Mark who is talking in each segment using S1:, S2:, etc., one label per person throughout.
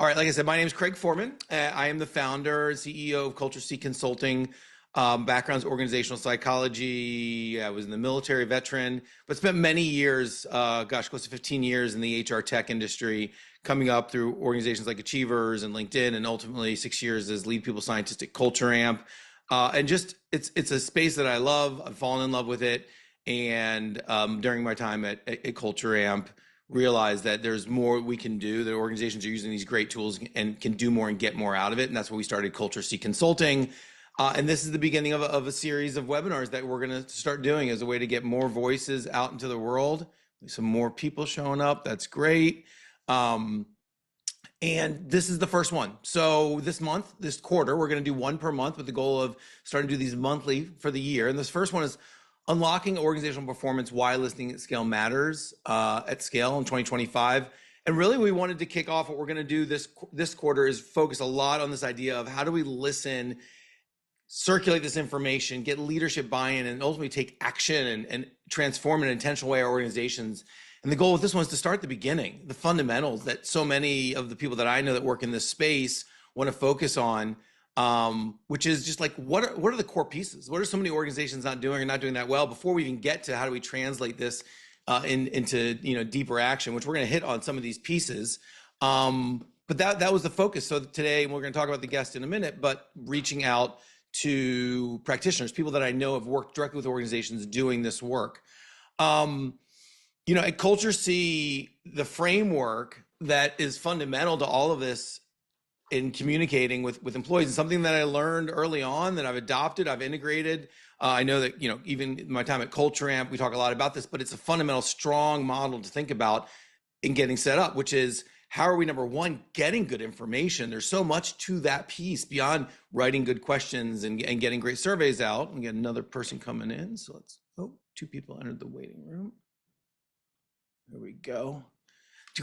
S1: All right, like I said, my name is Craig Forman. I am the founder and CEO of CultureC Consulting. Background's organizational psychology. I was in the military, veteran, but spent many years, close to 15 years in the HR tech industry, coming up through organizations like Achievers and LinkedIn, and ultimately 6 years as lead people scientist at CultureAmp. And just it's a space that I love. I've fallen in love with it, and during my time at CultureAmp, realize that there's more we can do, that organizations are using these great tools and can do more and get more out of it. And that's why we started CultureC Consulting. And this is the beginning of a series of webinars that we're going to start doing as a way to get more voices out into the world. Some more people showing up. That's great. And this is the first one. So this month, this quarter, we're going to do one per month with the goal of starting to do these monthly for the year. And this first one is Unlocking Organizational Performance, Why Listening at Scale Matters at Scale in 2025. And really, we wanted to kick off what we're going to do this quarter is focus a lot on this idea of how do we listen, circulate this information, get leadership buy-in, and ultimately take action and transform in an intentional way our organizations. And the goal with this one is to start at the beginning, the fundamentals that so many of the people that I know that work in this space want to focus on. Which is just like, what are the core pieces? What are so many organizations not doing or not doing that well before we even get to how do we translate this into deeper action, which we're going to hit on some of these pieces. But that was the focus. So today we're going to talk about the guest in a minute, but reaching out to practitioners, people that I know have worked directly with organizations doing this work. At CultureC, the framework that is fundamental to all of this in communicating with employees is something that I learned early on, that I've adopted, I've integrated. I know that, even in my time at CultureAmp, we talk a lot about this, but it's a fundamental, strong model to think about in getting set up, which is how are we, number one, getting good information? There's so much to that piece beyond writing good questions and getting great surveys out. We get another person coming in. So two people entered the waiting room. There we go. To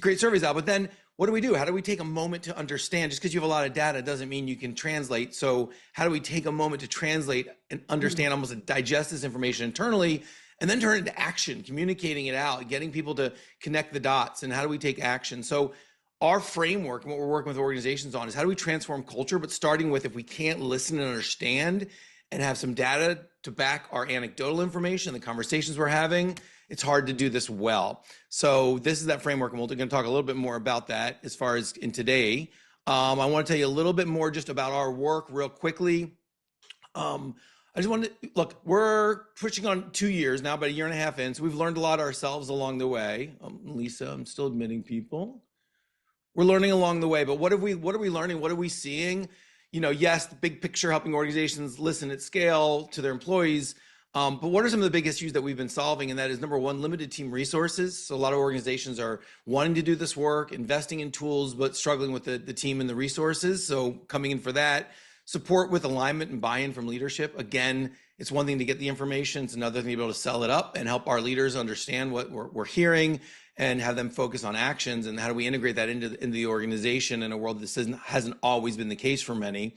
S1: great surveys out, but then what do we do? How do we take a moment to understand? Just because you have a lot of data doesn't mean you can translate. So how do we take a moment to translate and understand, almost digest this information internally, and then turn it into action, communicating it out, getting people to connect the dots, and how do we take action? So our framework and what we're working with organizations on is how do we transform culture, but starting with, if we can't listen and understand and have some data to back our anecdotal information, the conversations we're having, it's hard to do this well. So this is that framework, and we're going to talk a little bit more about that as far as in today. I want to tell you a little bit more just about our work real quickly. I just wanted to, look, we're pushing on 2 years now, about a year and a half in, so we've learned a lot ourselves along the way. Lisa, I'm still admitting people. We're learning along the way, but what are we learning? What are we seeing? Yes, the big picture, helping organizations listen at scale to their employees. But what are some of the big issues that we've been solving? And that is, number one, limited team resources. So a lot of organizations are wanting to do this work, investing in tools, but struggling with the team and the resources. So coming in for that. Support with alignment and buy-in from leadership. Again, it's one thing to get the information. It's another thing to be able to sell it up and help our leaders understand what we're hearing and have them focus on actions. And how do we integrate that into the organization in a world that hasn't always been the case for many.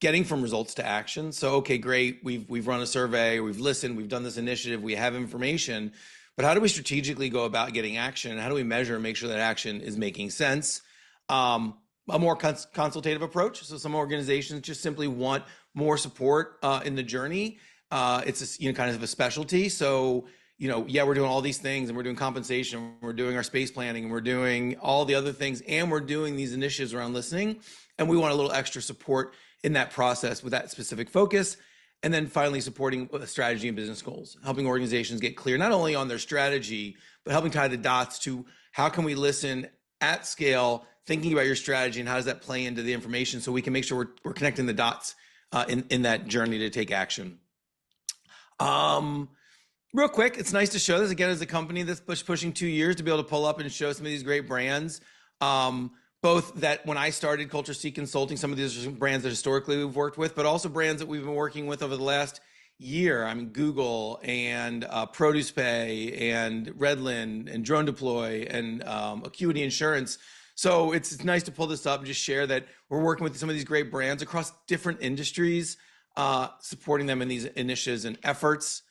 S1: Getting from results to action. So, okay, great. We've run a survey, we've listened, we've done this initiative, we have information, but how do we strategically go about getting action? How do we measure and make sure that action is making sense? A more consultative approach. So some organizations just simply want more support in the journey. It's kind of a specialty. So, we're doing all these things, and we're doing compensation, we're doing our space planning, and we're doing all the other things, and we're doing these initiatives around listening, and we want a little extra support in that process with that specific focus. And then finally, supporting strategy and business goals, helping organizations get clear, not only on their strategy, but helping tie the dots to how can we listen at scale, thinking about your strategy, and how does that play into the information so we can make sure we're connecting the dots in that journey to take action. Real quick, it's nice to show this again as a company that's pushing 2 years to be able to pull up and show some of these great brands. Both that when I started CultureC Consulting, some of these are brands that historically we've worked with, but also brands that we've been working with over the last year. I mean, Google and Produce Pay and Redland and Drone Deploy and Acuity Insurance. So it's nice to pull this up and just share that we're working with some of these great brands across different industries, supporting them in these initiatives and efforts.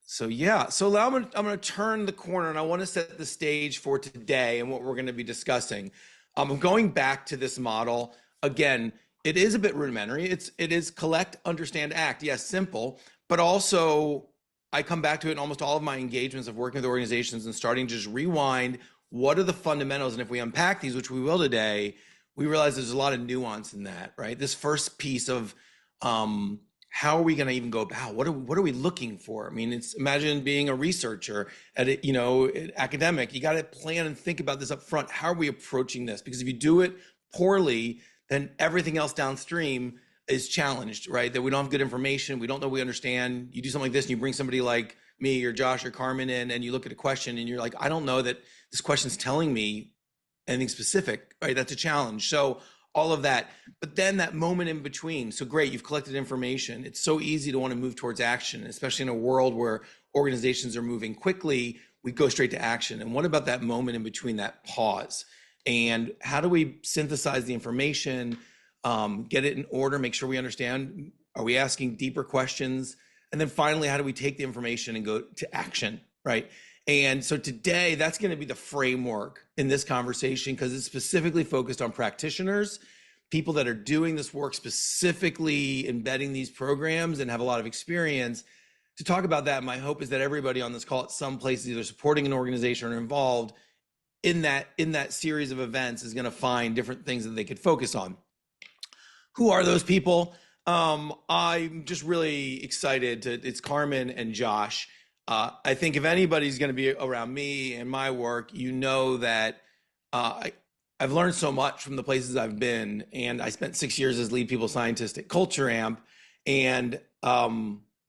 S1: So yeah, so now I'm going to turn the corner, and I want to set the stage for today and what we're going to be discussing. Going back to this model again, it is a bit rudimentary. It is collect, understand, act. Yes, simple, but also I come back to it in almost all of my engagements of working with organizations and starting to just rewind. What are the fundamentals? And if we unpack these, which we will today, we realize there's a lot of nuance in that, right? This first piece of um, how are we going to even go about what are we looking for? I mean, it's imagine being a researcher at a, academic. You got to plan and think about this up front. How are we approaching this? Because if you do it poorly, then everything else downstream is challenged, right? That we don't have good information, we don't know we understand. You do something like this, and you bring somebody like me or Josh or Carmen in, and you look at a question, and you're like, I don't know that this question's telling me anything specific, right? That's a challenge. So all of that, but then that moment in between. So great, you've collected information. It's so easy to want to move towards action, especially in a world where organizations are moving quickly. We go straight to action. And what about that moment in between, that pause? And how do we synthesize the information, get it in order, make sure we understand? Are we asking deeper questions? And then finally, how do we take the information and go to action, right? And so today, that's going to be the framework in this conversation because it's specifically focused on practitioners, people that are doing this work, specifically embedding these programs and have a lot of experience. To talk about that, my hope is that everybody on this call at some place is either supporting an organization or involved in that series of events is going to find different things that they could focus on. Who are those people? I'm just really excited to. It's Carmen and Josh. I think if anybody's going to be around me and my work, you know that I've learned so much from the places I've been, and I spent 6 years as lead people scientist at CultureAmp, and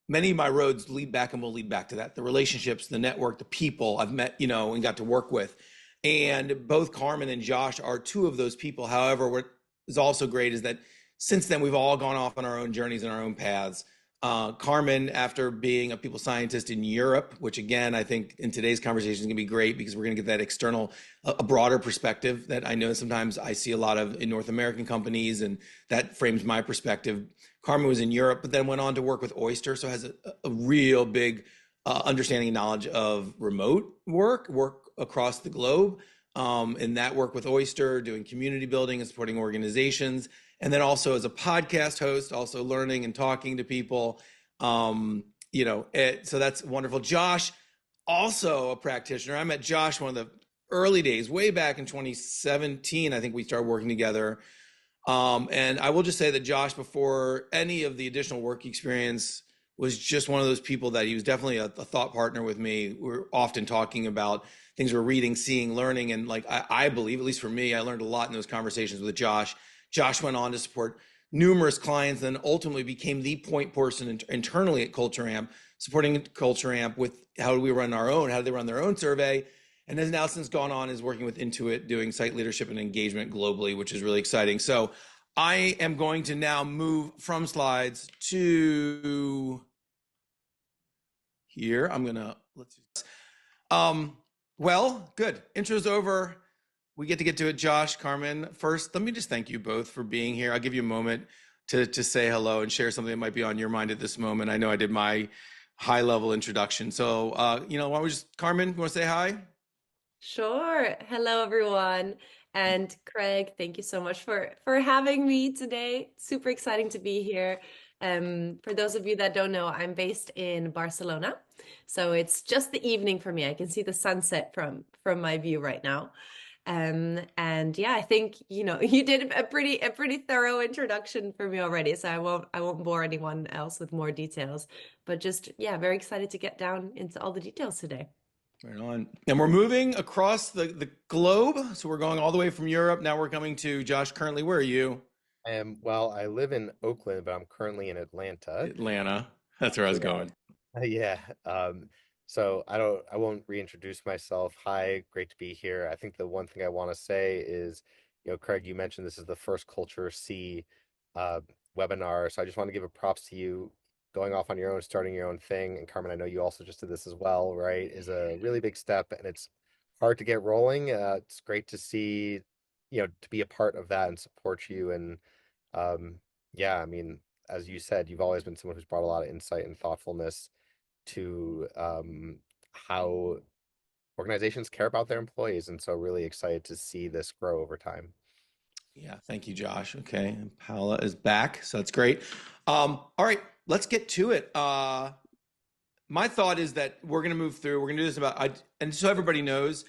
S1: many of my roads lead back and will lead back to that: the relationships, the network, the people I've met, and got to work with. And both Carmen and Josh are two of those people. However, what is also great is that since then we've all gone off on our own journeys and our own paths. Carmen, after being a people scientist in Europe, which again I think in today's conversation is going to be great because we're going to get that external, a broader perspective that I know sometimes I see a lot of in North American companies, and that frames my perspective. Carmen was in Europe, but then went on to work with Oyster, so has a real big understanding and knowledge of remote work across the globe. And that work with Oyster, doing community building and supporting organizations. And then also as a podcast host, also learning and talking to people. So that's wonderful. Josh, also a practitioner. I met Josh one of the early days, way back in 2017. I think we started working together. And I will just say that Josh, before any of the additional work experience, was just one of those people that he was definitely a thought partner with me. We're often talking about things we're reading, seeing, learning. And like, I believe, at least for me, I learned a lot in those conversations with Josh. Josh went on to support numerous clients and ultimately became the point person internally at CultureAmp, supporting CultureAmp with how do we run our own, how do they run their own survey, and has now since gone on is working with Intuit, doing site leadership and engagement globally, which is really exciting. So I am going to now move from slides to here. I'm gonna let's. Well, good. Intro's over. We get to it. Josh, Carmen, first, let me just thank you both for being here. I'll give you a moment to say hello and share something that might be on your mind at this moment. I know I did my high level introduction. So, why don't we just, Carmen, you want to say hi?
S2: Sure. Hello, everyone. And Craig, thank you so much for having me today. Super exciting to be here. For those of you that don't know, I'm based in Barcelona, so it's just the evening for me. I can see the sunset from my view right now. And yeah, I think you did a pretty thorough introduction for me already, so I won't bore anyone else with more details. But just yeah, very excited to get down into all the details today.
S1: Right on. And we're moving across the globe. So we're going all the way from Europe. Now we're coming to Josh. Currently, where are you?
S3: Well, I live in Oakland, but I'm currently in Atlanta.
S1: Atlanta. That's where I was
S3: Yeah.
S1: going.
S3: Yeah. So I won't reintroduce myself. Hi, great to be here. I think the one thing I want to say is, Craig, you mentioned this is the first Culture C uh, webinar. So I just want to give a props to you going off on your own, starting your own thing. And Carmen, I know you also just did this as well, right? Is a really big step and it's hard to get rolling. It's great to see, to be a part of that and support you. And um, yeah, I mean, as you said, you've always been someone who's brought a lot of insight and thoughtfulness to how organizations care about their employees, and so really excited to see this grow over time.
S1: Yeah, thank you, Josh. Okay, and Paola is back, so that's great. All right, let's get to it. My thought is that we're going to move through. We're going to do this and so everybody knows,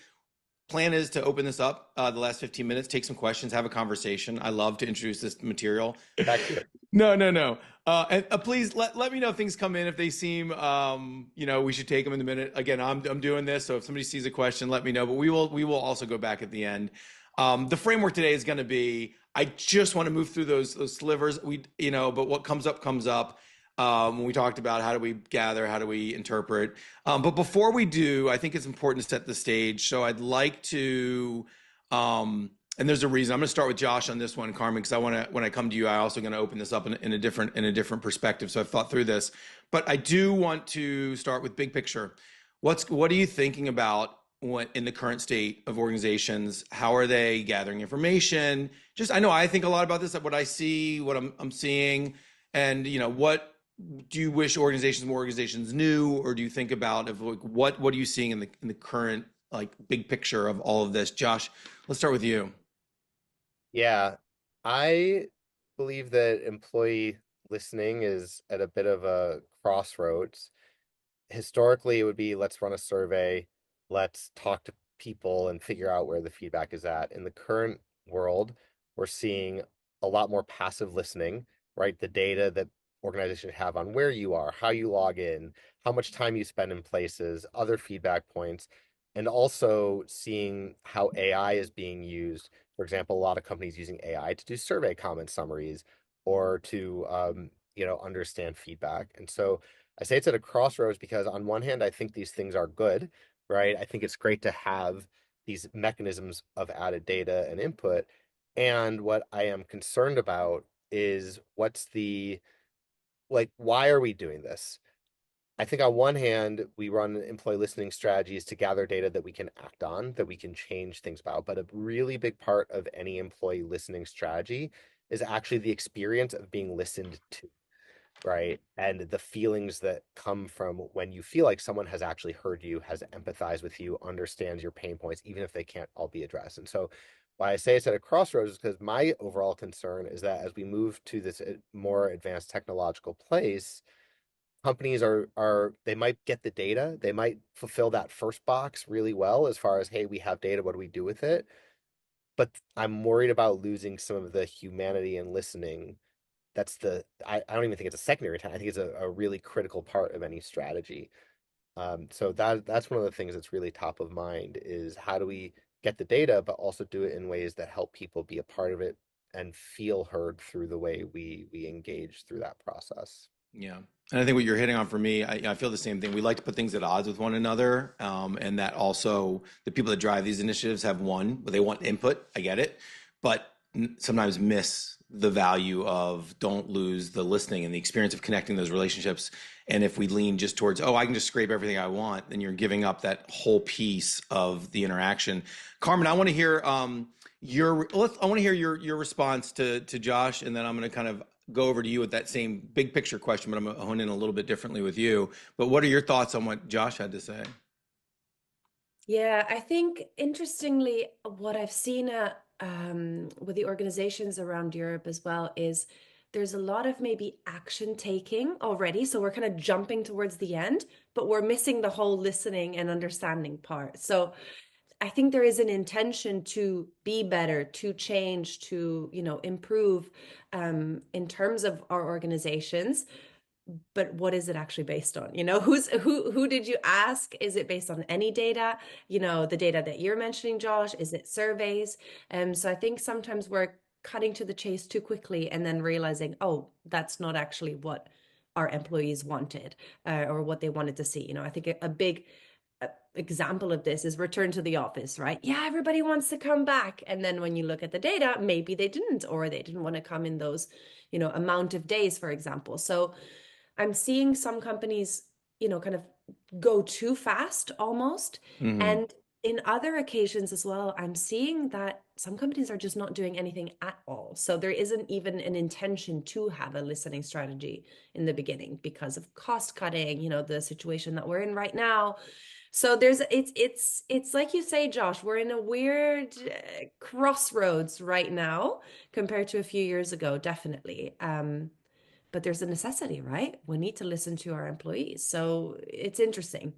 S1: plan is to open this up the last 15 minutes, take some questions, have a conversation. I love to introduce this material.
S3: Back to it.
S1: No. And please let me know if things come in, if they seem, we should take them in a minute. Again, I'm doing this, so if somebody sees a question, let me know. But we will also go back at the end. The framework today is going to be, I just want to move through those slivers. But what comes up comes up. When we talked about how do we gather, how do we interpret. But before we do, I think it's important to set the stage. So I'd like to, and there's a reason. I'm going to start with Josh on this one, Carmen, because when I come to you, I also going to open this up in a different perspective. So I've thought through this, but I do want to start with big picture. What are you thinking about in the current state of organizations? How are they gathering information? I know I think a lot about this, what I see, what I'm seeing, and what do you wish more organizations knew, or do you think about what are you seeing in the current big picture of all of this? Josh, let's start with you.
S3: Yeah, I believe that employee listening is at a bit of a crossroads. Historically, it would be let's run a survey, let's talk to people and figure out where the feedback is at. In the current world, we're seeing a lot more passive listening, right? The data that organizations have on where you are, how you log in, how much time you spend in places, other feedback points, and also seeing how AI is being used. For example, a lot of companies using AI to do survey comment summaries or to understand feedback. And so I say it's at a crossroads because on one hand, I think these things are good, right? I think it's great to have these mechanisms of added data and input. And what I am concerned about is why are we doing this? I think on one hand, we run employee listening strategies to gather data that we can act on, that we can change things about. But a really big part of any employee listening strategy is actually the experience of being listened to, right? And the feelings that come from when you feel like someone has actually heard you, has empathized with you, understands your pain points, even if they can't all be addressed. And so why I say it's at a crossroads is because my overall concern is that as we move to this more advanced technological place, companies they might get the data, they might fulfill that first box really well as far as, hey, we have data, what do we do with it? But I'm worried about losing some of the humanity and listening. I don't even think it's a secondary time. I think it's a really critical part of any strategy. So that's one of the things that's really top of mind is how do we get the data, but also do it in ways that help people be a part of it and feel heard through the way we engage through that process.
S1: Yeah. And I think what you're hitting on for me, I feel the same thing. We like to put things at odds with one another. And that also the people that drive these initiatives have they want input. I get it. But sometimes miss the value of don't lose the listening and the experience of connecting those relationships. And if we lean just towards, oh, I can just scrape everything I want, then you're giving up that whole piece of the interaction. Carmen, I want to hear your response to Josh, and then I'm going to kind of go over to you with that same big picture question, but I'm going to hone in a little bit differently with you. But what are your thoughts on what Josh had to say?
S2: Yeah, I think interestingly, what I've seen with the organizations around Europe as well is there's a lot of maybe action taking already. So we're kind of jumping towards the end, but we're missing the whole listening and understanding part. So I think there is an intention to be better, to change, to, improve in terms of our organizations. But what is it actually based on? Who did you ask? Is it based on any data? The data that you're mentioning, Josh, is it surveys? So I think sometimes we're cutting to the chase too quickly and then realizing, oh, that's not actually what our employees wanted or what they wanted to see. I think a big example of this is return to the office, right? Yeah, everybody wants to come back. And then when you look at the data, maybe they didn't, or they didn't want to come in those, amount of days, for example. So I'm seeing some companies, kind of go too fast almost.
S1: Mm-hmm.
S2: And in other occasions as well, I'm seeing that some companies are just not doing anything at all. So there isn't even an intention to have a listening strategy in the beginning because of cost cutting, the situation that we're in right now. So there's it's like you say, Josh, we're in a weird crossroads right now compared to a few years ago, definitely. But there's a necessity, right? We need to listen to our employees. So it's interesting.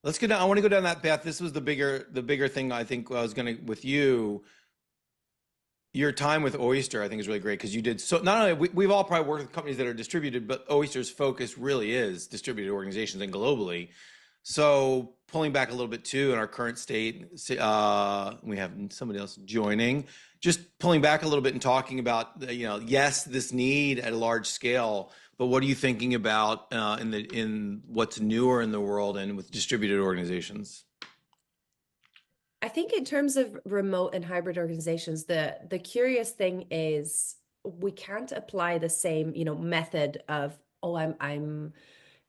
S1: Let's go down. I want to go down that path. This was the bigger thing I think I was going to with you. Your time with Oyster, I think, is really great because you did so. Not only we've all probably worked with companies that are distributed, but Oyster's focus really is distributed organizations and globally. So pulling back a little bit too in our current state, we have somebody else joining. Just pulling back a little bit and talking about, yes, this need at a large scale, but what are you thinking about in what's newer in the world and with distributed organizations?
S2: I think in terms of remote and hybrid organizations, the curious thing is we can't apply the same, method of, oh, I'm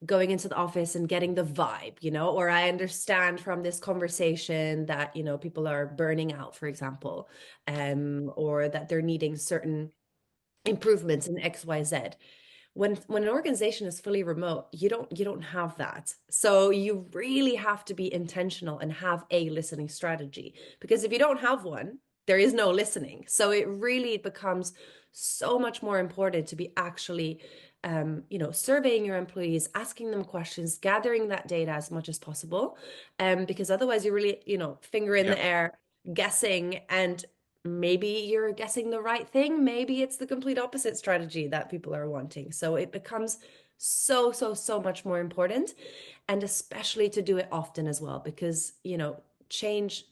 S2: going into the office and getting the vibe, or I understand from this conversation that, people are burning out, for example, or that they're needing certain improvements in XYZ. When an organization is fully remote, you don't have that. So you really have to be intentional and have a listening strategy, because if you don't have one, there is no listening. So it really becomes so much more important to be actually surveying your employees, asking them questions, gathering that data as much as possible, because otherwise you're really, finger in
S1: Yeah.
S2: the air, guessing, and maybe you're guessing the right thing. Maybe it's the complete opposite strategy that people are wanting. So it becomes so much more important, and especially to do it often as well, because, change,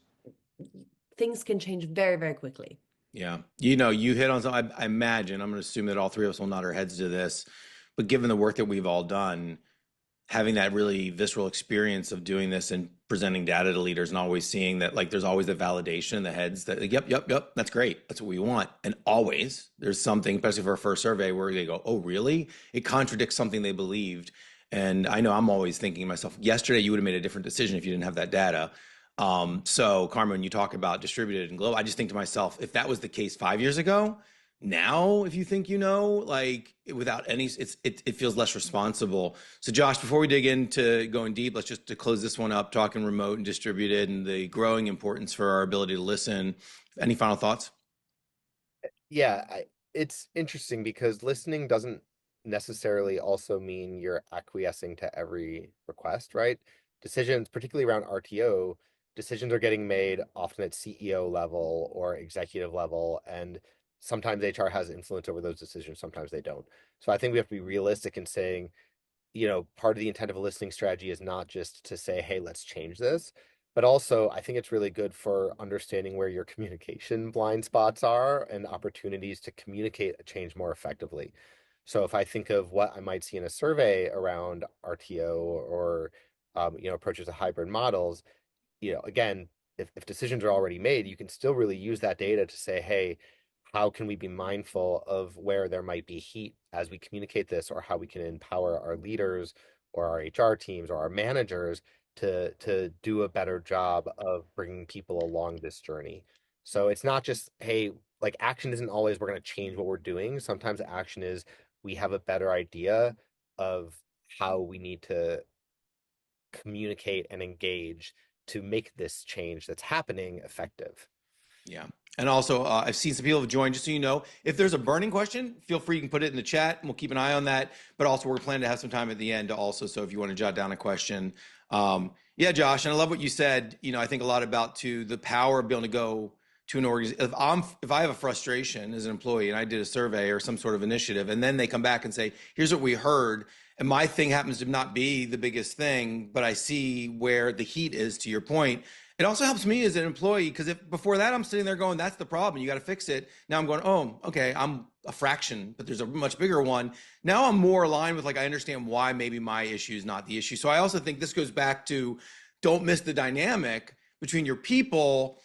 S2: things can change very, very quickly.
S1: Yeah. You hit on something. I imagine, I'm going to assume that all three of us will nod our heads to this, but given the work that we've all done, having that really visceral experience of doing this and presenting data to leaders and always seeing that, like, there's always the validation in the heads that, yep, that's great. That's what we want. And always there's something, especially for our first survey, where they go, oh, really? It contradicts something they believed. And I know I'm always thinking to myself, yesterday you would have made a different decision if you didn't have that data. So Carmen, when you talk about distributed and global, I just think to myself, if that was the case 5 years ago, now if you think like without any, it feels less responsible. So Josh, before we dig into going deep, let's just to close this one up, talking remote and distributed and the growing importance for our ability to listen. Any final thoughts?
S3: Yeah, it's interesting because listening doesn't necessarily also mean you're acquiescing to every request, right? Decisions, particularly around RTO, decisions are getting made often at CEO level or executive level, and sometimes HR has influence over those decisions, sometimes they don't. So I think we have to be realistic in saying, part of the intent of a listening strategy is not just to say, hey, let's change this, but also I think it's really good for understanding where your communication blind spots are and opportunities to communicate a change more effectively. So if I think of what I might see in a survey around RTO or approaches to hybrid models, again, if decisions are already made, you can still really use that data to say, hey, how can we be mindful of where there might be heat as we communicate this, or how we can empower our leaders or our HR teams or our managers to do a better job of bringing people along this journey. So it's not just, hey, like action isn't always we're going to change what we're doing. Sometimes action is we have a better idea of how we need to communicate and engage to make this change that's happening effective.
S1: Yeah. And also, I've seen some people have joined. Just so you know, if there's a burning question, feel free, you can put it in the chat and we'll keep an eye on that. But also, we're planning to have some time at the end to also. So if you want to jot down a question. Yeah, Josh, and I love what you said. I think a lot about the power of being able to go to an organization. If I have a frustration as an employee and I did a survey or some sort of initiative, and then they come back and say, here's what we heard. And my thing happens to not be the biggest thing, but I see where the heat is, to your point. It also helps me as an employee, because if before that I'm sitting there going, that's the problem, you got to fix it. Now I'm going, oh, okay, I'm a fraction, but there's a much bigger one. Now I'm more aligned with, like, I understand why maybe my issue is not the issue. So I also think this goes back to, don't miss the dynamic between your people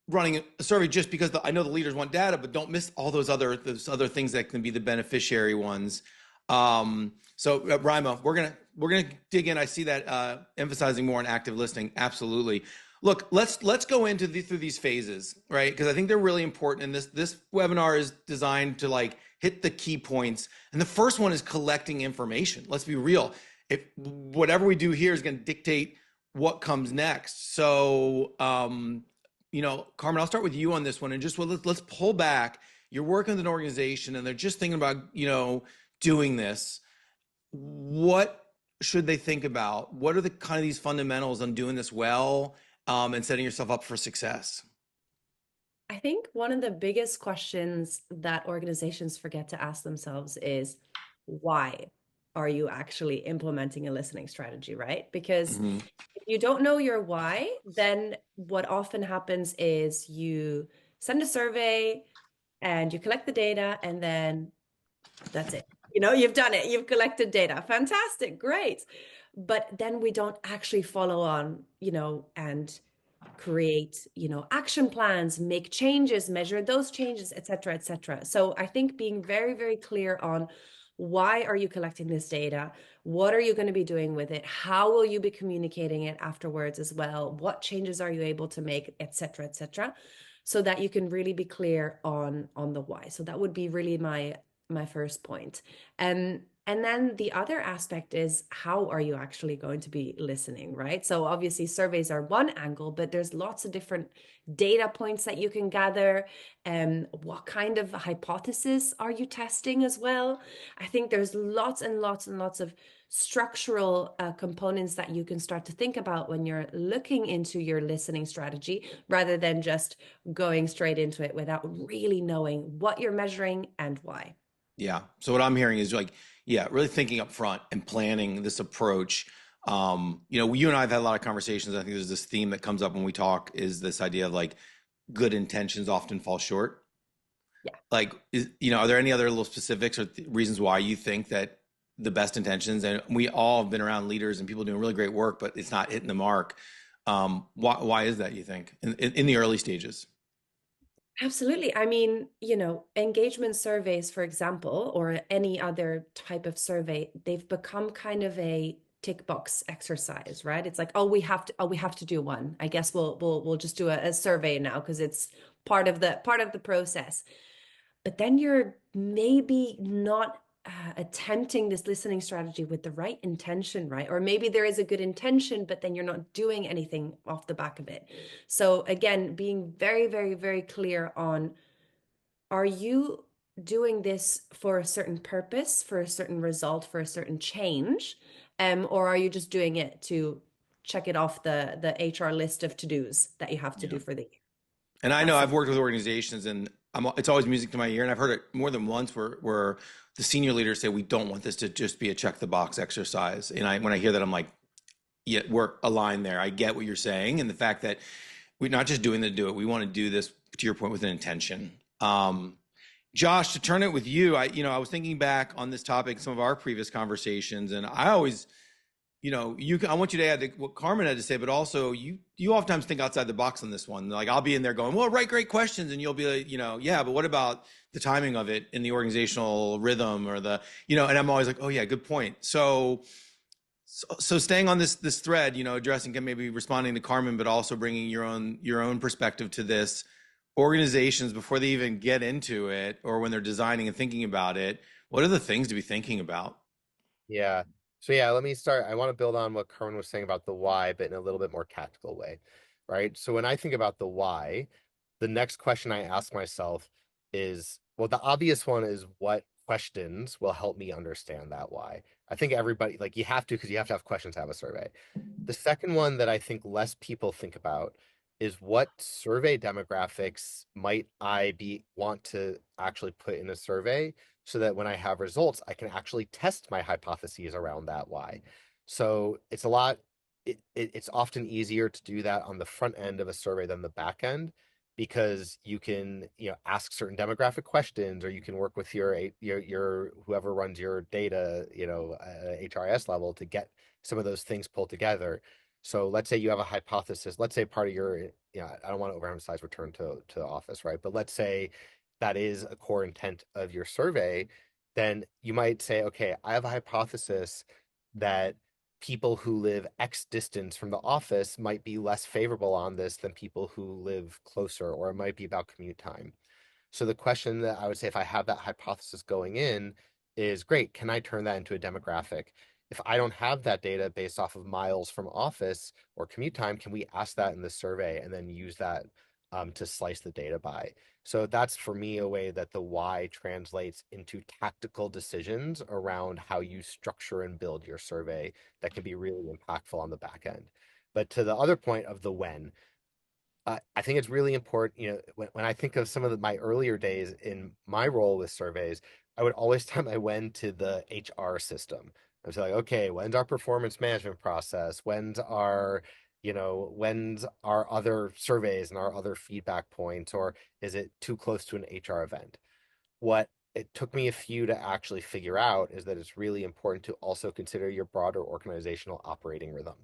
S1: running a survey just because I know the leaders want data, but don't miss all those other things that can be the beneficiary ones. Raima, we're gonna dig in. I see that emphasizing more on active listening. Absolutely. Look, let's go into through these phases, right? Because I think they're really important. And this webinar is designed to, like, hit the key points. And the first one is collecting information. Let's be real. If whatever we do here is going to dictate what comes next. So, Carmen, I'll start with you on this one, and just let's pull back. You're working with an organization, and they're just thinking about doing this. What should they think about? What are the kind of these fundamentals on doing this well, and setting yourself up for success?
S2: I think one of the biggest questions that organizations forget to ask themselves is why are you actually implementing a listening strategy, right? Because
S1: Hmm.
S2: if you don't know your why, then what often happens is you send a survey and you collect the data, and then that's it. You've done it. You've collected data. Fantastic. Great. But then we don't actually follow on, and create, action plans, make changes, measure those changes, et cetera, et cetera. So I think being very, very clear on why are you collecting this data? What are you going to be doing with it? How will you be communicating it afterwards as well? What changes are you able to make, et cetera, so that you can really be clear on the why. So that would be really my first point. And then the other aspect is, how are you actually going to be listening, right? So obviously surveys are one angle, but there's lots of different data points that you can gather. What kind of hypothesis are you testing as well? I think there's lots and lots and lots of structural components that you can start to think about when you're looking into your listening strategy, rather than just going straight into it without really knowing what you're measuring and why.
S1: Yeah. So what I'm hearing is like, yeah, really thinking up front and planning this approach. You and I have had a lot of conversations. I think there's this theme that comes up when we talk, is this idea of like good intentions often fall short.
S2: Yeah.
S1: Like, are there any other little specifics or reasons why you think that the best intentions, and we all have been around leaders and people doing really great work, but it's not hitting the mark. Why is that, you think, in the early stages?
S2: Absolutely. I mean, engagement surveys, for example, or any other type of survey, they've become kind of a tick box exercise, right? It's like, oh, we have to do one. I guess we'll just do a survey now because it's part of the process. But then you're maybe not attempting this listening strategy with the right intention, right? Or maybe there is a good intention, but then you're not doing anything off the back of it. So again, being very, very, very clear on, are you doing this for a certain purpose, for a certain result, for a certain change? Or are you just doing it to check it off the HR list of to-dos that you have to
S1: Yeah.
S2: do for the year?
S1: And I know
S2: That's
S1: I've
S2: it.
S1: worked with organizations, and it's always music to my ear. And I've heard it more than once where the senior leaders say, we don't want this to just be a check the box exercise. And when I hear that, I'm like, yeah, we're aligned there. I get what you're saying. And the fact that we're not just doing it to do it, we want to do this, to your point, with an intention. Josh, to turn it with you, I was thinking back on this topic, some of our previous conversations, and I always, I want you to add to what Carmen had to say, but also you oftentimes think outside the box on this one. Like, I'll be in there going, well, write great questions, and you'll be like, yeah, but what about the timing of it in the organizational rhythm, or and I'm always like, oh yeah, good point. So staying on this thread, addressing, maybe responding to Carmen, but also bringing your own perspective to this. Organizations, before they even get into it, or when they're designing and thinking about it, what are the things to be thinking about?
S3: Yeah. So yeah, let me start. I want to build on what Carmen was saying about the why, but in a little bit more tactical way, right? So when I think about the why, the next question I ask myself is, well, the obvious one is, what questions will help me understand that why? I think everybody, like, you have to, because you have to have questions to have a survey. The second one that I think less people think about is, what survey demographics might I be want to actually put in a survey, so that when I have results, I can actually test my hypotheses around that why. So it's often easier to do that on the front end of a survey than the back end, because you can, ask certain demographic questions, or you can work with your whoever runs your data, HRS level, to get some of those things pulled together. So let's say you have a hypothesis. Let's say part of your, I don't want to overemphasize return to office, right? But let's say that is a core intent of your survey. Then you might say, okay, I have a hypothesis that people who live X distance from the office might be less favorable on this than people who live closer, or it might be about commute time. So the question that I would say, if I have that hypothesis going in, is, great, can I turn that into a demographic? if I don't have that data based off of miles from office or commute time, can we ask that in the survey and then use that to slice the data by? So that's for me a way that the why translates into tactical decisions around how you structure and build your survey that can be really impactful on the back end. But to the other point of the when, I think it's really important. When I think of some of my earlier days in my role with surveys, I would always tie my when to the HR system. I was like, okay, when's our performance management process? When's our other surveys and our other feedback points, or is it too close to an HR event? What it took me a few to actually figure out is that it's really important to also consider your broader organizational operating rhythm.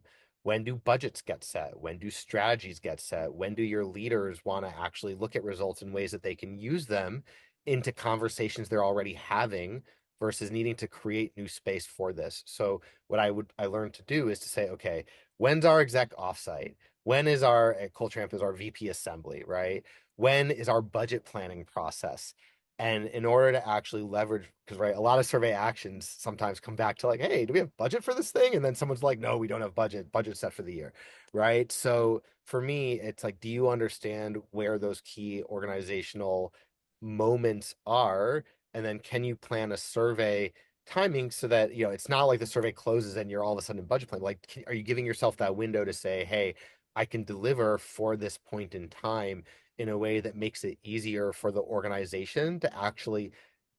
S3: When do budgets get set? When do strategies get set? When do your leaders want to actually look at results in ways that they can use them into conversations they're already having versus needing to create new space for this? So what I learned to do is to say, okay, when's our exec offsite? When is our at CultureAmp is our VP assembly, right? When is our budget planning process? And in order to actually leverage, because right, a lot of survey actions sometimes come back to like, hey, do we have budget for this thing? And then someone's like, no, we don't have budget set for the year, right? So for me, it's like, do you understand where those key organizational moments are? And then can you plan a survey timing so that, it's not like the survey closes and you're all of a sudden in budget plan. Like, are you giving yourself that window to say, hey, I can deliver for this point in time in a way that makes it easier for the organization to actually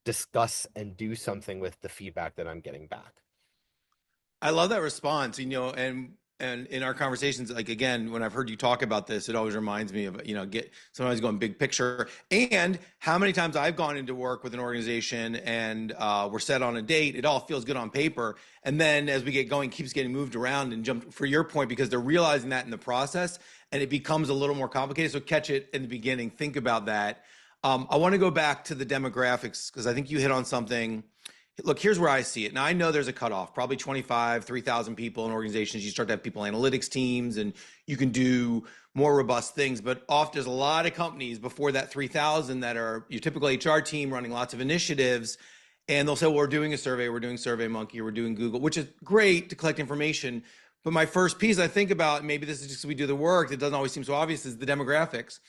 S3: discuss and do something with the feedback that I'm getting back.
S1: I love that response, and in our conversations, like again, when I've heard you talk about this, it always reminds me of, get sometimes going big picture and how many times I've gone into work with an organization and we're set on a date. It all feels good on paper. And then as we get going, it keeps getting moved around and jumped for your point, because they're realizing that in the process and it becomes a little more complicated. So catch it in the beginning. Think about that. I want to go back to the demographics because I think you hit on something. Look, here's where I see it. Now, I know there's a cutoff, probably 25, 3,000 people in organizations. You start to have people analytics teams and you can do more robust things. But often there's a lot of companies before that 3,000 that are your typical HR team running lots of initiatives. And they'll say, well, we're doing a survey, we're doing SurveyMonkey, we're doing Google, which is great to collect information. But my first piece I think about, maybe this is just because we do the work, it doesn't always seem so obvious, is the demographics.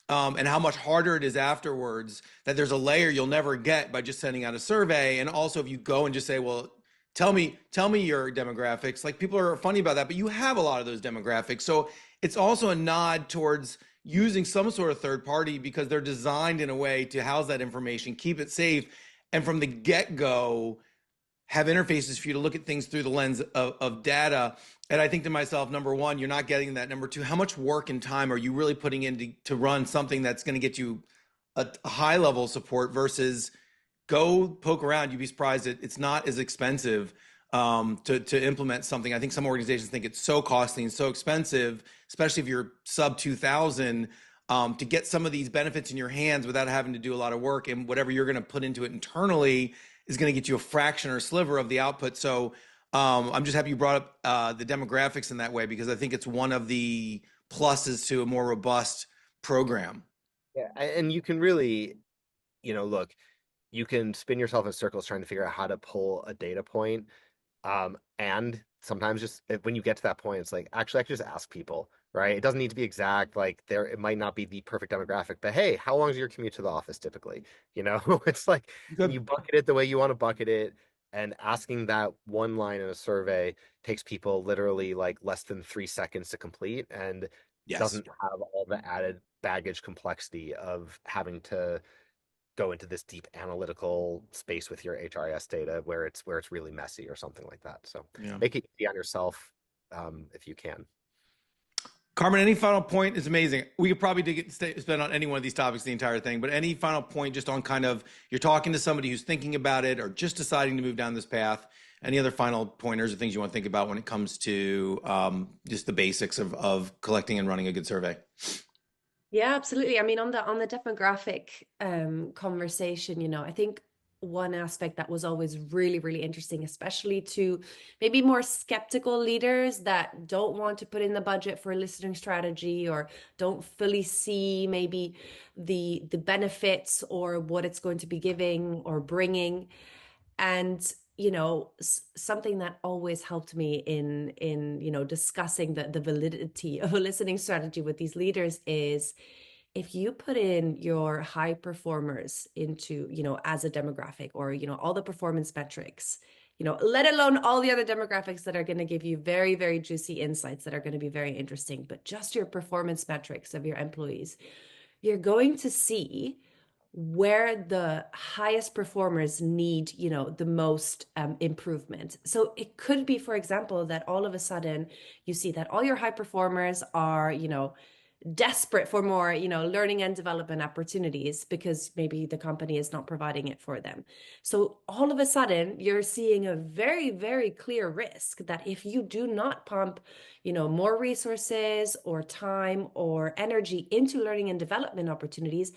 S1: And how much harder it is afterwards, that there's a layer you'll never get by just sending out a survey. And also if you go and just say, well, tell me your demographics, like people are funny about that, but you have a lot of those demographics. So it's also a nod towards using some sort of third party because they're designed in a way to house that information, keep it safe, and from the get-go have interfaces for you to look at things through the lens of data. And I think to myself, number one, you're not getting that. Number two, how much work and time are you really putting in to run something that's going to get you a high level of support versus go poke around. You'd be surprised that it's not as expensive to implement something. I think some organizations think it's so costly and so expensive, especially if you're sub 2,000, to get some of these benefits in your hands without having to do a lot of work. And whatever you're going to put into it internally is going to get you a fraction or a sliver of the output. So I'm just happy you brought up the demographics in that way, because I think it's one of the pluses to a more robust program.
S3: Yeah, and you can really, look, you can spin yourself in circles trying to figure out how to pull a data point. And sometimes just when you get to that point, it's like, actually, I could just ask people, right? It doesn't need to be exact. Like it might not be the perfect demographic, but hey, how long is your commute to the office typically? It's like
S1: Good.
S3: you bucket it the way you want to bucket it. And asking that one line in a survey takes people literally like less than 3 seconds to complete and
S1: Yes.
S3: doesn't have all the added baggage complexity of having to go into this deep analytical space with your HRIS data where it's really messy or something like that. So
S1: Yeah.
S3: make it easy on yourself if you can.
S1: Carmen, any final point? Is amazing. We could probably spend on any one of these topics the entire thing, but any final point just on kind of you're talking to somebody who's thinking about it or just deciding to move down this path? Any other final pointers or things you want to think about when it comes to just the basics of collecting and running a good survey?
S2: Yeah, absolutely. I mean, on the demographic conversation, I think one aspect that was always really, really interesting, especially to maybe more skeptical leaders that don't want to put in the budget for a listening strategy or don't fully see maybe the benefits or what it's going to be giving or bringing. And something that always helped me in discussing the validity of a listening strategy with these leaders is if you put in your high performers into, as a demographic or, all the performance metrics, let alone all the other demographics that are going to give you very, very juicy insights that are going to be very interesting, but just your performance metrics of your employees, you're going to see where the highest performers need, the most improvement. So it could be, for example, that all of a sudden you see that all your high performers are, desperate for more, learning and development opportunities because maybe the company is not providing it for them. So all of a sudden, you're seeing a very, very clear risk that if you do not pump, more resources or time or energy into learning and development opportunities,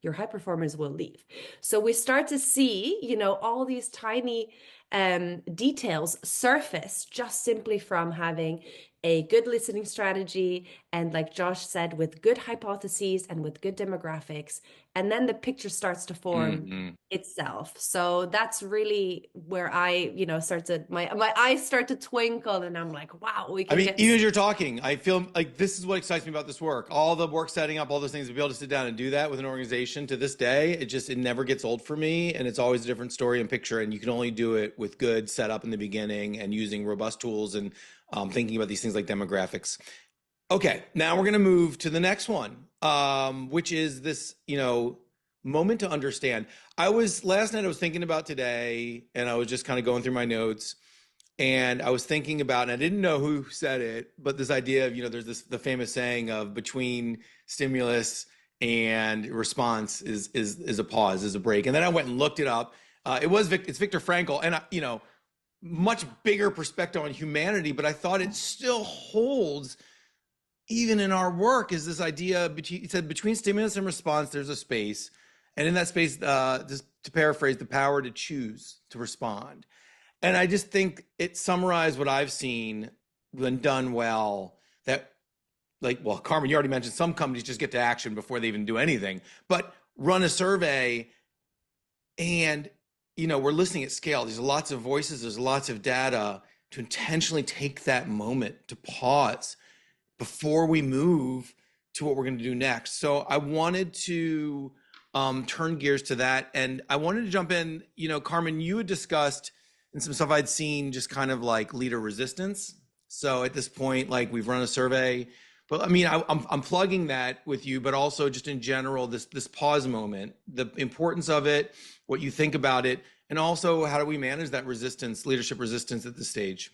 S2: your high performers will leave. So we start to see, all these tiny details surface just simply from having a good listening strategy. And like Josh said, with good hypotheses and with good demographics, and then the picture starts to form itself. So that's really where I, my eyes start to twinkle and I'm like, wow, we
S1: I
S2: can
S1: mean,
S2: get.
S1: even as you're talking, I feel like this is what excites me about this work. All the work setting up, all those things, to be able to sit down and do that with an organization to this day, it never gets old for me. And it's always a different story and picture. And you can only do it with good setup in the beginning and using robust tools and thinking about these things like demographics. Okay, now we're going to move to the next one, which is this, moment to understand. Last night I was thinking about today and I was just kind of going through my notes. And I was thinking about, and I didn't know who said it, but this idea of, there's the famous saying of between stimulus and response is a pause, is a break. And then I went and looked it up. It's Viktor Frankl, and much bigger perspective on humanity, but I thought it still holds even in our work. Is this idea it said between stimulus and response, there's a space, and in that space, just to paraphrase, the power to choose to respond. And I just think it summarized what I've seen when done well. That, Carmen, you already mentioned some companies just get to action before they even do anything. But run a survey, and we're listening at scale. There's lots of voices. There's lots of data to intentionally take that moment to pause before we move to what we're going to do next. So I wanted to turn gears to that, and I wanted to jump in. Carmen, you had discussed. And some stuff I'd seen just kind of like leader resistance. So at this point, like we've run a survey, but I mean, I'm plugging that with you, but also just in general, this pause moment, the importance of it, what you think about it, and also how do we manage that resistance, leadership resistance at this stage?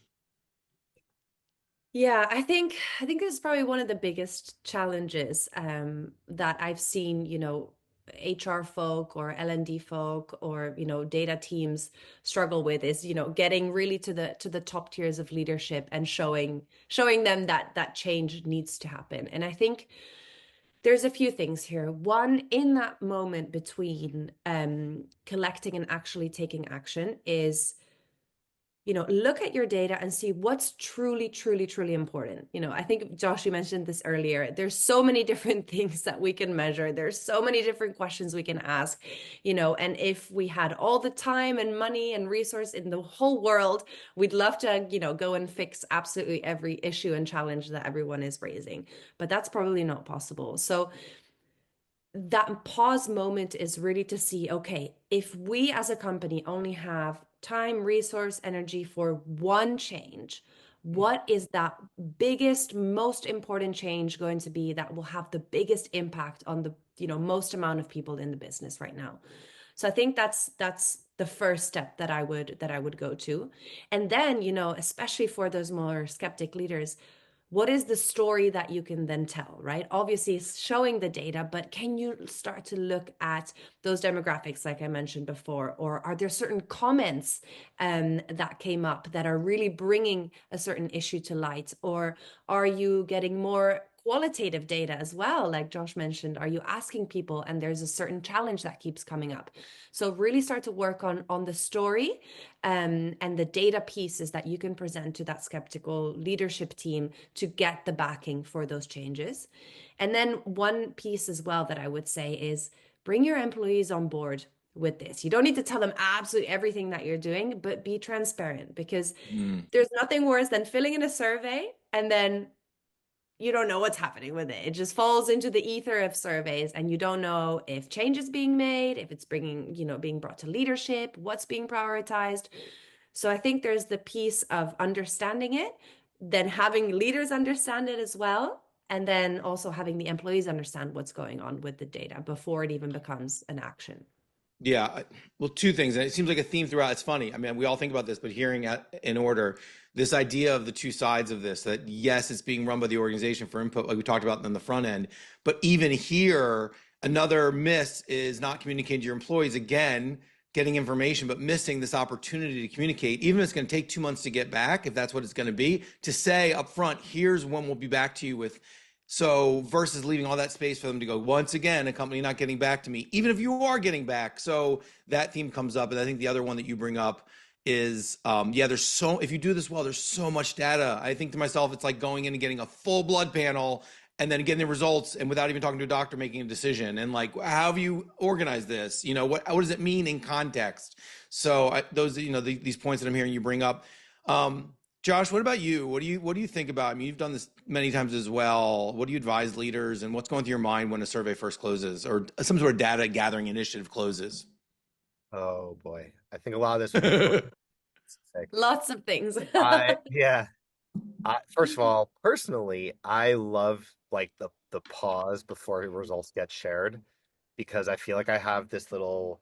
S2: Yeah, I think this is probably one of the biggest challenges that I've seen, HR folk or L&D folk or, data teams struggle with is, getting really to the top tiers of leadership and showing them that change needs to happen. And I think there's a few things here. One, in that moment between collecting and actually taking action is look at your data and see what's truly, truly, truly important. I think Josh, you mentioned this earlier. There's so many different things that we can measure. There's so many different questions we can ask, and if we had all the time and money and resource in the whole world, we'd love to, go and fix absolutely every issue and challenge that everyone is raising. But that's probably not possible. So that pause moment is really to see, okay, if we as a company only have time, resource, energy for one change, what is that biggest, most important change going to be that will have the biggest impact on the, most amount of people in the business right now? So I think that's the first step that I would go to. And then, especially for those more skeptic leaders, what is the story that you can then tell, right? Obviously, it's showing the data, but can you start to look at those demographics, like I mentioned before? Or are there certain comments that came up that are really bringing a certain issue to light? Or are you getting more qualitative data as well? Like Josh mentioned, are you asking people and there's a certain challenge that keeps coming up? So really start to work on the story and the data pieces that you can present to that skeptical leadership team to get the backing for those changes. And then one piece as well that I would say is bring your employees on board with this. You don't need to tell them absolutely everything that you're doing, but be transparent, because
S1: Mm.
S2: there's nothing worse than filling in a survey and then you don't know what's happening with it. It just falls into the ether of surveys, and you don't know if change is being made, if it's bringing, being brought to leadership, what's being prioritized. So I think there's the piece of understanding it, then having leaders understand it as well, and then also having the employees understand what's going on with the data before it even becomes an action.
S1: Yeah, well, two things, and it seems like a theme throughout. It's funny. I mean, we all think about this, but hearing it in order, this idea of the two sides of this, that yes, it's being run by the organization for input, like we talked about in the front end, but even here, another miss is not communicating to your employees, again, getting information, but missing this opportunity to communicate, even if it's going to take 2 months to get back, if that's what it's going to be, to say up front, here's when we'll be back to you with. So versus leaving all that space for them to go, once again, a company not getting back to me, even if you are getting back. So that theme comes up. And I think the other one that you bring up is, yeah, if you do this well, there's so much data. I think to myself, it's like going in and getting a full blood panel and then getting the results, and without even talking to a doctor, making a decision. And like, how have you organized this? What does it mean in context? So these points that I'm hearing you bring up. Josh, what about you? What do you think about? I mean, you've done this many times as well. What do you advise leaders, and what's going through your mind when a survey first closes or some sort of data gathering initiative closes?
S3: Oh boy. I think a lot of this would be specific.
S2: Lots of things.
S3: Yeah. First of all, personally, I love like the pause before results get shared because I feel like I have this little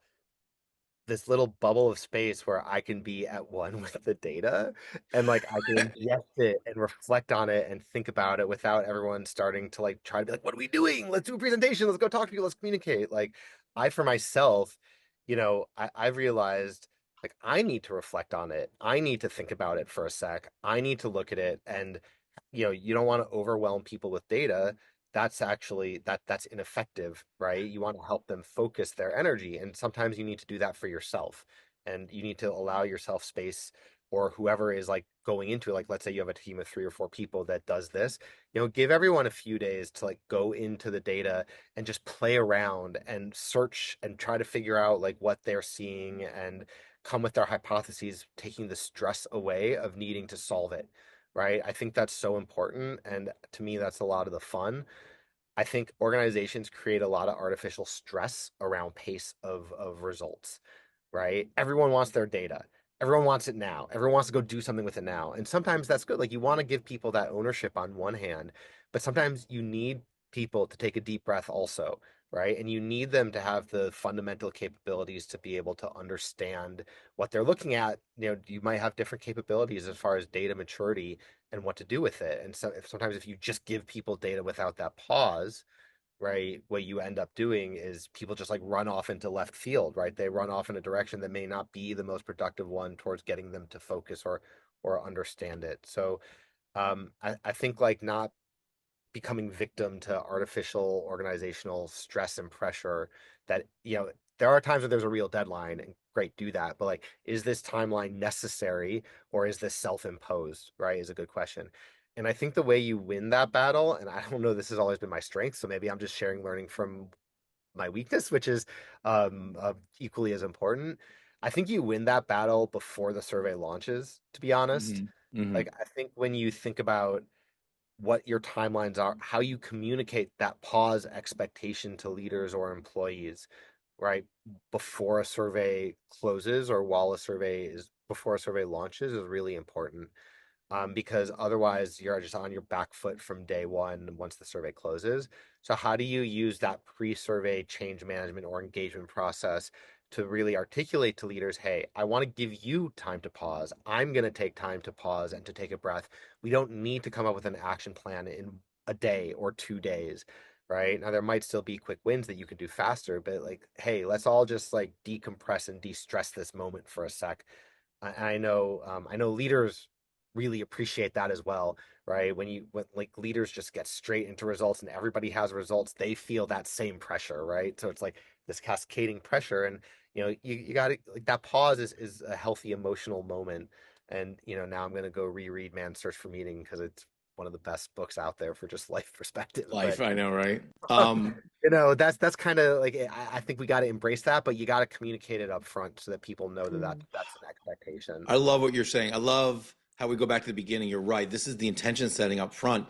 S3: bubble of space where I can be at one with the data and like I can ingest it and reflect on it and think about it without everyone starting to like try to be like, what are we doing? Let's do a presentation. Let's go talk to people. Let's communicate. Like I, for myself, I've realized like I need to reflect on it. I need to think about it for a sec. I need to look at it and you don't want to overwhelm people with data. That's actually that's ineffective, right? You want to help them focus their energy, and sometimes you need to do that for yourself, and you need to allow yourself space, or whoever is like going into it, like let's say you have a team of 3 or 4 people that does this, give everyone a few days to like go into the data and just play around and search and try to figure out like what they're seeing and come with their hypotheses, taking the stress away of needing to solve it, right? I think that's so important. And to me, that's a lot of the fun. I think organizations create a lot of artificial stress around pace of results, right? Everyone wants their data. Everyone wants it now. Everyone wants to go do something with it now. And sometimes that's good. Like you want to give people that ownership on one hand, but sometimes you need people to take a deep breath also, right? And you need them to have the fundamental capabilities to be able to understand what they're looking at. You might have different capabilities as far as data maturity and what to do with it. And so sometimes if you just give people data without that pause, right, what you end up doing is people just like run off into left field, right? They run off in a direction that may not be the most productive one towards getting them to focus or understand it. So I think like not becoming victim to artificial organizational stress and pressure that, there are times where there's a real deadline and great, do that. But like, is this timeline necessary or is this self-imposed, right? Is a good question. And I think the way you win that battle, and I don't know, this has always been my strength, so maybe I'm just sharing learning from my weakness, which is equally as important. I think you win that battle before the survey launches, to be honest.
S1: Hmm. Hmm.
S3: Like, I think when you think about what your timelines are, how you communicate that pause expectation to leaders or employees, right? Before a survey closes or while a survey is before a survey launches is really important. Because otherwise you're just on your back foot from day one once the survey closes. So how do you use that pre-survey change management or engagement process to really articulate to leaders, hey, I want to give you time to pause. I'm going to take time to pause and to take a breath. We don't need to come up with an action plan in a day or 2 days, right? Now there might still be quick wins that you could do faster, but like, hey, let's all just like decompress and de-stress this moment for a sec. I know leaders really appreciate that as well, right? When like leaders just get straight into results and everybody has results, they feel that same pressure, right? So it's like this cascading pressure, and you got to like that pause is a healthy emotional moment. And now I'm gonna go reread Man's Search for Meaning because it's one of the best books out there for just life perspective. But
S1: Life, I know, right?
S3: that's kind of like I think we got to embrace that, but you got to communicate it up front so that people know that's an expectation.
S1: I love what you're saying. I love how we go back to the beginning. You're right. This is the intention setting up front.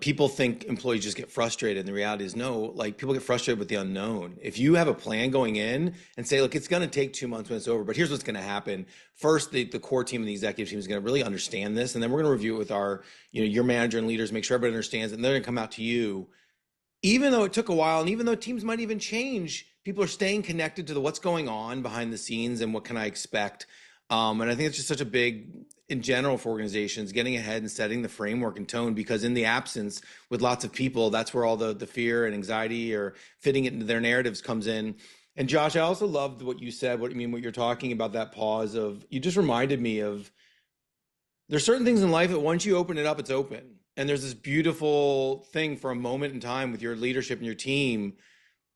S1: People think employees just get frustrated, and the reality is no, like people get frustrated with the unknown. If you have a plan going in and say, look, it's going to take 2 months when it's over, but here's what's going to happen. First, the core team and the executive team is going to really understand this, and then we're going to review it with our, your manager and leaders, make sure everybody understands it, and they're going to come out to you. Even though it took a while, and even though teams might even change, people are staying connected to what's going on behind the scenes and what can I expect. And I think it's just such a big, in general, for organizations, getting ahead and setting the framework and tone, because in the absence with lots of people, that's where all the fear and anxiety or fitting it into their narratives comes in. And Josh, I also loved what you said, what you're talking about, that pause of, you just reminded me of, there's certain things in life that once you open it up, it's open. And there's this beautiful thing for a moment in time with your leadership and your team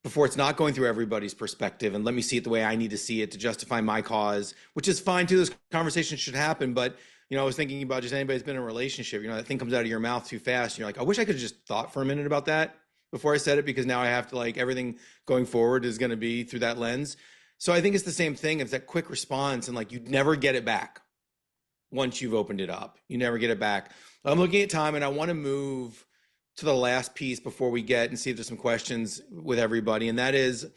S1: before it's not going through everybody's perspective and let me see it the way I need to see it to justify my cause, which is fine too. This conversation should happen. But, I was thinking about just anybody that's been in a relationship, that thing comes out of your mouth too fast. You're like, I wish I could have just thought for a minute about that before I said it, because now I have to, like, everything going forward is going to be through that lens. So I think it's the same thing. It's that quick response, and like, you never get it back. Once you've opened it up, you never get it back. I'm looking at time, and I want to move to the last piece before we get and see if there's some questions with everybody. And that is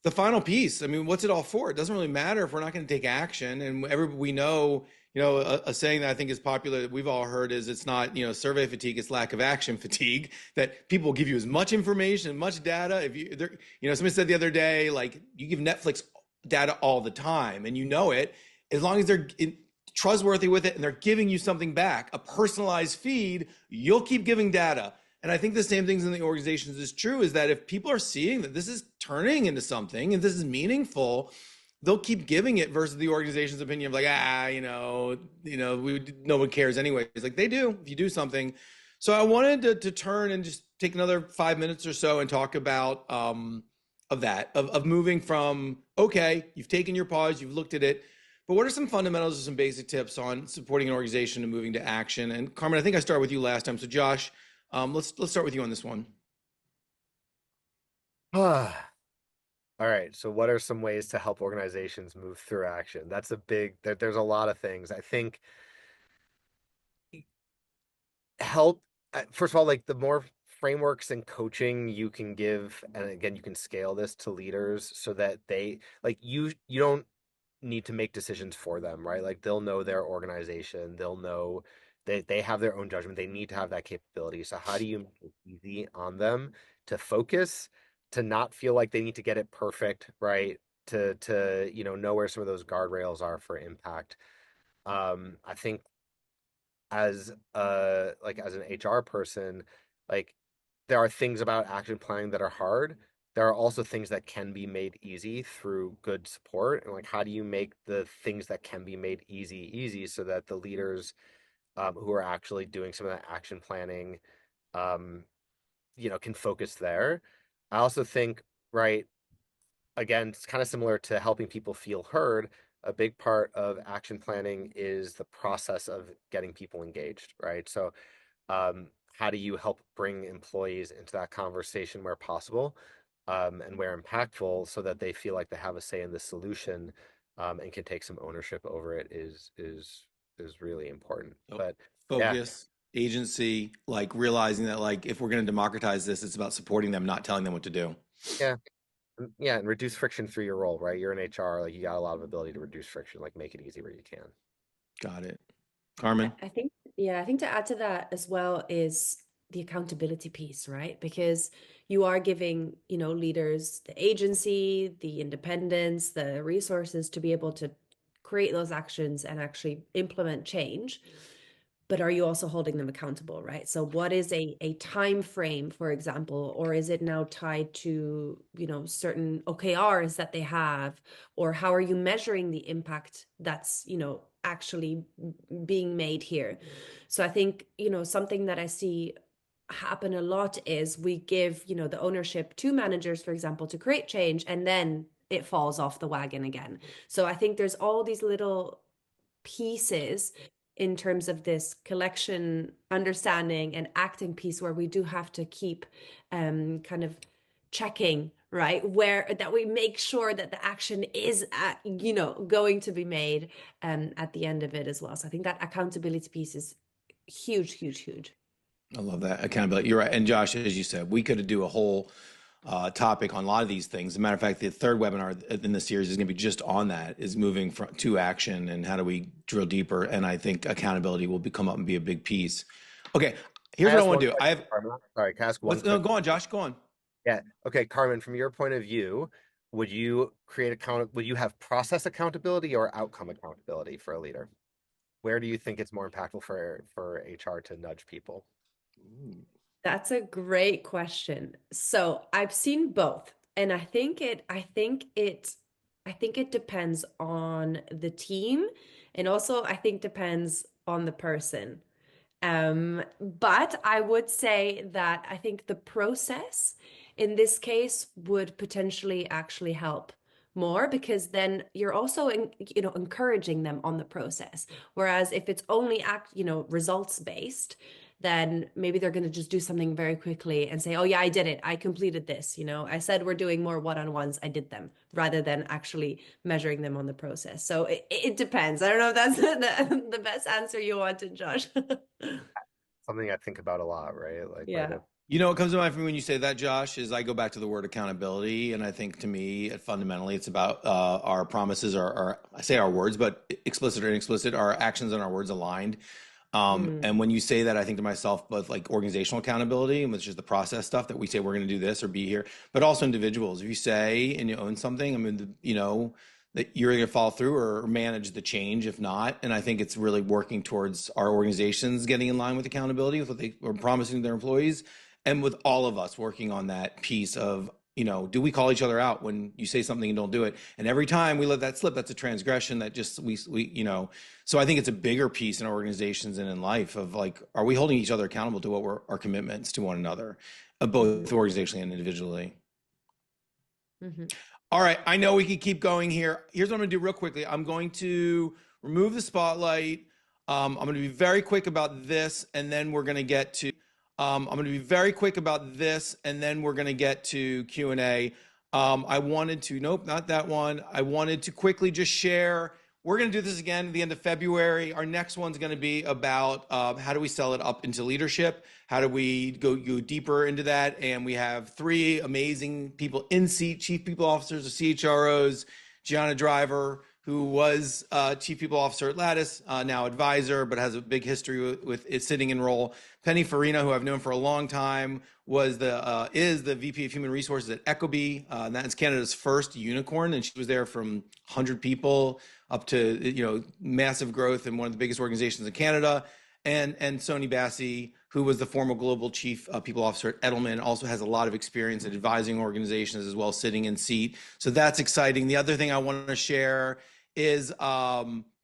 S1: the final piece. I mean, what's it all for? It doesn't really matter if we're not going to take action. And we know, a saying that I think is popular that we've all heard is, it's not, survey fatigue, it's lack of action fatigue, that people will give you as much information, much data. Somebody said the other day, like, you give Netflix data all the time and it, as long as they're trustworthy with it and they're giving you something back, a personalized feed, you'll keep giving data. And I think the same things in the organizations is true, is that if people are seeing that this is turning into something and this is meaningful, they'll keep giving it, versus the organization's opinion of like, no one cares anyway. It's like, they do if you do something. So I wanted to turn and just take another 5 minutes or so and talk about of moving from, okay, you've taken your pause, you've looked at it, but what are some fundamentals or some basic tips on supporting an organization and moving to action? And Carmen, I think I started with you last time. So Josh, let's start with you on this one.
S3: All right. So what are some ways to help organizations move through action? That's there's a lot of things. I think help, first of all, like, the more frameworks and coaching you can give, and again, you can scale this to leaders so that they, like, you don't need to make decisions for them, right? Like, they'll know their organization, they'll know they have their own judgment. They need to have that capability. So how do you make it easy on them to focus, to not feel like they need to get it perfect, right? To know where some of those guardrails are for impact. I think as as an HR person, like, there are things about action planning that are hard. There are also things that can be made easy through good support. And, like, how do you make the things that can be made easy so that the leaders who are actually doing some of that action planning um, can focus there. I also think, right, again, it's kind of similar to helping people feel heard. A big part of action planning is the process of getting people engaged, right? So, how do you help bring employees into that conversation where possible, and where impactful, so that they feel like they have a say in the solution, and can take some ownership over it is really important. But yeah,
S1: Focus, agency, like realizing that, like, if we're going to democratize this, it's about supporting them, not telling them what to do.
S3: yeah, and reduce friction through your role, right? You're in HR, like, you got a lot of ability to reduce friction, like, make it easy where you can.
S1: Got it. Carmen?
S2: I think, yeah, I think to add to that as well is the accountability piece, right? Because you are giving, leaders the agency, the independence, the resources to be able to create those actions and actually implement change. But are you also holding them accountable, right? So what is a time frame, for example, or is it now tied to, certain OKRs that they have, or how are you measuring the impact that's, actually being made here? So I think, something that I see happen a lot is we give, the ownership to managers, for example, to create change, and then it falls off the wagon again. So I think there's all these little pieces in terms of this collection, understanding, and acting piece, where we do have to keep kind of checking, right, where that we make sure that the action is going to be made at the end of it as well. So I think that accountability piece is huge, huge, huge.
S1: I love that accountability. You're right. And Josh, as you said, we could do a whole topic on a lot of these things. As a matter of fact, the third webinar in the series is going to be just on that, is moving to action and how do we drill deeper. And I think accountability will come up and be a big piece. Okay, here's what I want to do.
S3: Sorry, can I ask one?
S1: No, go on, Josh. Go on.
S3: Yeah. Okay, Carmen, from your point of view, would you would you have process accountability or outcome accountability for a leader? Where do you think it's more impactful for HR to nudge people?
S2: That's a great question. So I've seen both, and I think it depends on the team, and also I think depends on the person. But I would say that I think the process in this case would potentially actually help more, because then you're also encouraging them on the process. Whereas if it's only results based, then maybe they're going to just do something very quickly and say, oh yeah, I did it. I completed this. I said we're doing more one-on-ones. I did them, rather than actually measuring them on the process. So it depends. I don't know if that's the best answer you wanted, Josh.
S3: Something I think about a lot, right? Like,
S2: yeah.
S3: right,
S1: What comes to mind for me when you say that, Josh, is I go back to the word accountability. And I think to me, fundamentally, it's about our promises, I say our words, but explicit or inexplicit, our actions and our words aligned. And when you say that, I think to myself, both like organizational accountability, which is the process stuff that we say we're going to do this or be here, but also individuals. If you say and you own something, I mean, that you're going to follow through or manage the change. If not, and I think it's really working towards our organizations getting in line with accountability with what they are promising their employees, and with all of us working on that piece of, do we call each other out when you say something and don't do it? And every time we let that slip, that's a transgression that just we so I think it's a bigger piece in organizations and in life of like, are we holding each other accountable to what our commitments to one another, both organizationally and individually? All right, I know we could keep going here. Here's what I'm going to do real quickly. I'm going to remove the spotlight. I'm going to be very quick about this, and then we're going to get to Q&A. I wanted to, nope, not that one. I wanted to quickly just share. We're going to do this again at the end of February. Our next one's going to be about how do we sell it up into leadership? How do we go deeper into that? And we have 3 amazing people in seat, chief people officers or CHROs, Gianna Driver, who was chief people officer at Lattice, now advisor, but has a big history with it sitting in role. Penny Farina, who I've known for a long time, is the VP of Human Resources at Ecobee. And that's Canada's first unicorn, and she was there from 100 people up to massive growth in one of the biggest organizations in Canada. And Sony Bassi, who was the former global chief people officer at Edelman, also has a lot of experience in advising organizations as well, sitting in seat. So that's exciting. The other thing I want to share is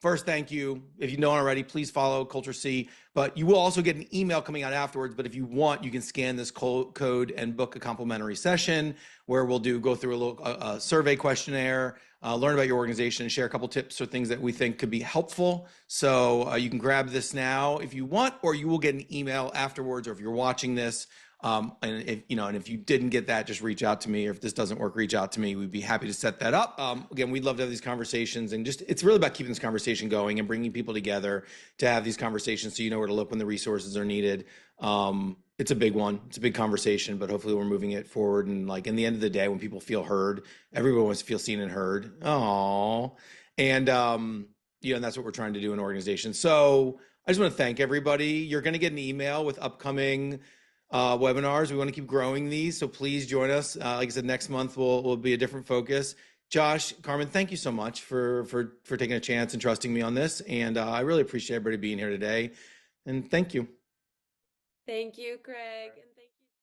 S1: first, thank you. If you don't already, please follow CultureC. But you will also get an email coming out afterwards. But if you want, you can scan this code and book a complimentary session where we'll go through a little survey questionnaire, learn about your organization, and share a couple tips or things that we think could be helpful. So you can grab this now if you want, or you will get an email afterwards, or if you're watching this. And if you didn't get that, just reach out to me, or if this doesn't work, reach out to me. We'd be happy to set that up. Again, we'd love to have these conversations, and it's really about keeping this conversation going and bringing people together to have these conversations, so you know where to look when the resources are needed. It's a big one. It's a big conversation, but hopefully we're moving it forward. And like in the end of the day, when people feel heard, everyone wants to feel seen and heard. Oh, and and that's what we're trying to do in organizations. So I just want to thank everybody. You're going to get an email with upcoming webinars. We want to keep growing these, so please join us. Like I said, next month will be a different focus. Josh, Carmen, thank you so much for taking a chance and trusting me on this. And I really appreciate everybody being here today. And thank you.
S2: Thank you, Craig. And thank